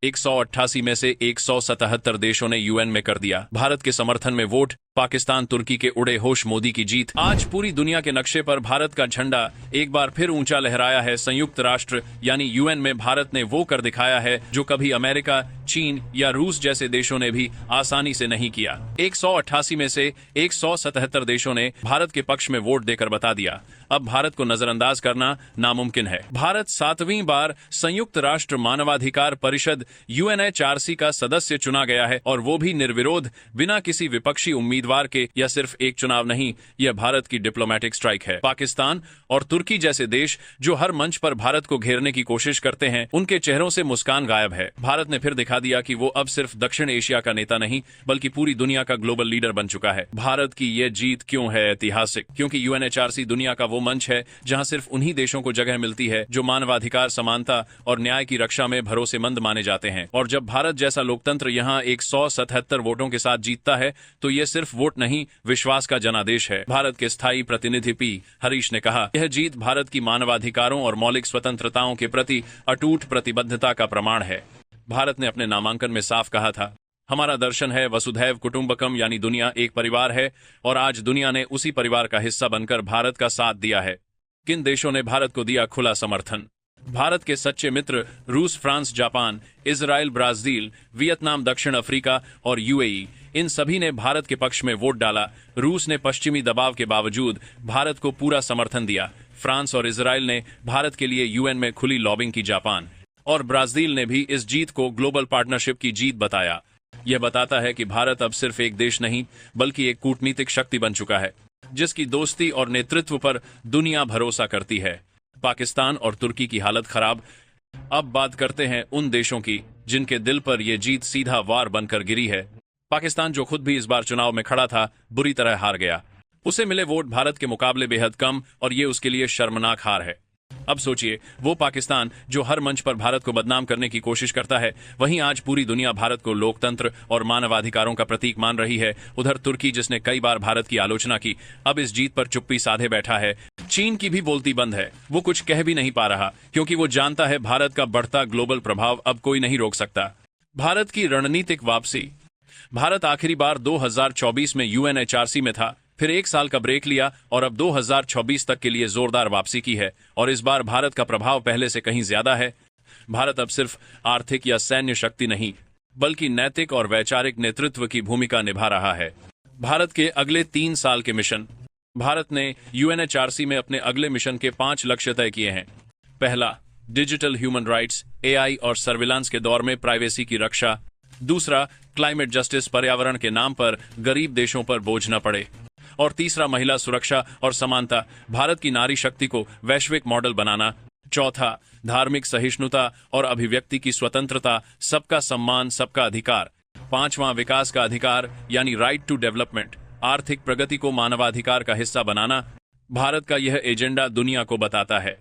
188 में से 177 देशों ने यूएन में कर दिया भारत के समर्थन में वोट। पाकिस्तान तुर्की के उड़े होश मोदी की जीत। आज पूरी दुनिया के नक्शे पर भारत का झंडा एक बार फिर ऊंचा लहराया है। संयुक्त राष्ट्र यानी यूएन में भारत ने वो कर दिखाया है जो कभी अमेरिका, चीन या रूस जैसे देशों ने भी आसानी से नहीं किया। 188 में से 177 देशों ने भारत के पक्ष में वोट देकर बता दिया अब भारत को नजरअंदाज करना नामुमकिन है। भारत 7वीं बार संयुक्त राष्ट्र मानवाधिकार परिषद यूएनएचआरसी का सदस्य चुना गया है और वो भी निर्विरोध, बिना किसी विपक्षी उम्मीदवार के। यह सिर्फ एक चुनाव नहीं, यह भारत की डिप्लोमेटिक स्ट्राइक है। पाकिस्तान और तुर्की जैसे देश जो हर मंच पर भारत को घेरने की कोशिश करते हैं, उनके चेहरों से मुस्कान गायब है। भारत ने फिर दिखा दिया कि वो अब सिर्फ दक्षिण एशिया का नेता नहीं बल्कि पूरी दुनिया का ग्लोबल लीडर बन चुका है। भारत की यह जीत क्यों है ऐतिहासिक? क्योंकि यूएनएचआरसी दुनिया का वो मंच है जहां सिर्फ उन्हीं देशों को जगह मिलती है जो मानवाधिकार, समानता और न्याय की रक्षा में भरोसेमंद माने जाते हैं। और जब भारत जैसा लोकतंत्र यहां 177 वोटों के साथ जीतता है तो यह सिर्फ वोट नहीं, विश्वास का जनादेश है। भारत के स्थायी प्रतिनिधि पी हरीश ने कहा, यह जीत भारत की मानवाधिकारों और मौलिक स्वतंत्रताओं के प्रति अटूट प्रतिबद्धता का प्रमाण है। भारत ने अपने नामांकन में साफ कहा था, हमारा दर्शन है वसुधैव कुटुंबकम, यानी दुनिया एक परिवार है। और आज दुनिया ने उसी परिवार का हिस्सा बनकर भारत का साथ दिया है। किन देशों ने भारत को दिया खुला समर्थन? भारत के सच्चे मित्र रूस, France, Japan, Israel, Brazil, Vietnam, दक्षिण अफ्रीका और यूएई, इन सभी ने भारत के पक्ष में वोट डाला। रूस ने पश्चिमी दबाव के बावजूद भारत को पूरा समर्थन दिया। फ्रांस और इजराइल ने भारत के लिए यूएन में खुली लॉबिंग की। जापान और ब्राजील ने भी इस जीत को ग्लोबल पार्टनरशिप की जीत बताया। यह बताता है कि भारत अब सिर्फ एक देश नहीं बल्कि एक कूटनीतिक शक्ति बन चुका है जिसकी दोस्ती और नेतृत्व पर दुनिया भरोसा करती है। पाकिस्तान और तुर्की की हालत खराब। अब बात करते हैं उन देशों की जिनके दिल पर यह जीत सीधा वार बनकर गिरी है। पाकिस्तान, जो खुद भी इस बार चुनाव में खड़ा था, बुरी तरह हार गया। उसे मिले वोट भारत के मुकाबले बेहद कम और ये उसके लिए शर्मनाक हार है। अब सोचिए, वो पाकिस्तान जो हर मंच पर भारत को बदनाम करने की कोशिश करता है, वहीं आज पूरी दुनिया भारत को लोकतंत्र और मानवाधिकारों का प्रतीक मान रही है। उधर तुर्की, जिसने कई बार भारत की आलोचना की, अब इस जीत पर चुप्पी साधे बैठा है। चीन की भी बोलती बंद है, वो कुछ कह भी नहीं पा रहा क्योंकि वो जानता है भारत का बढ़ता ग्लोबल प्रभाव अब कोई नहीं रोक सकता। भारत की रणनीतिक वापसी। भारत आखिरी बार 2024 में यूएनएचआरसी में था, फिर 1 साल का ब्रेक लिया और अब 2024 तक के लिए जोरदार वापसी की है। और इस बार भारत का प्रभाव पहले से कहीं ज्यादा है। भारत अब सिर्फ आर्थिक या सैन्य शक्ति नहीं बल्कि नैतिक और वैचारिक नेतृत्व की भूमिका निभा रहा है। भारत के अगले 3 साल के मिशन। भारत ने यूएनएचआरसी में अपने अगले मिशन के 5 लक्ष्य तय किए हैं। पहला, डिजिटल ह्यूमन राइट्स, एआई और सर्विलांस के दौर में प्राइवेसी की रक्षा। दूसरा, क्लाइमेट जस्टिस, पर्यावरण के नाम पर गरीब देशों पर बोझ न पड़े। और तीसरा, महिला सुरक्षा और समानता, भारत की नारी शक्ति को वैश्विक मॉडल बनाना। चौथा, धार्मिक सहिष्णुता और अभिव्यक्ति की स्वतंत्रता, सबका सम्मान, सबका अधिकार। पांचवां, विकास का अधिकार यानी राइट टू डेवलपमेंट, आर्थिक प्रगति को मानवाधिकार का हिस्सा बनाना। भारत का यह एजेंडा दुनिया को बताता है,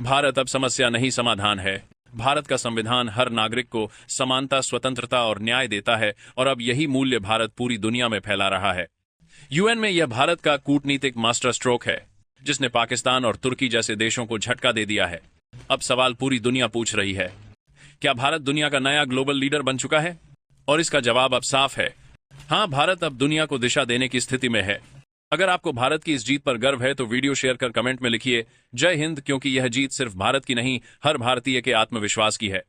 भारत अब समस्या नहीं, समाधान है। भारत का संविधान हर नागरिक को समानता, स्वतंत्रता और न्याय देता है और अब यही मूल्य भारत पूरी दुनिया में फैला रहा है। यूएन में यह भारत का कूटनीतिक मास्टर स्ट्रोक है जिसने पाकिस्तान और तुर्की जैसे देशों को झटका दे दिया है। अब सवाल पूरी दुनिया पूछ रही है, क्या भारत दुनिया का नया ग्लोबल लीडर बन चुका है? और इसका जवाब अब साफ है, हाँ, भारत अब दुनिया को दिशा देने की स्थिति में है। अगर आपको भारत की इस जीत पर गर्व है तो वीडियो शेयर कर कमेंट में लिखिए जय हिंद, क्योंकि यह जीत सिर्फ भारत की नहीं, हर भारतीय के आत्मविश्वास की है।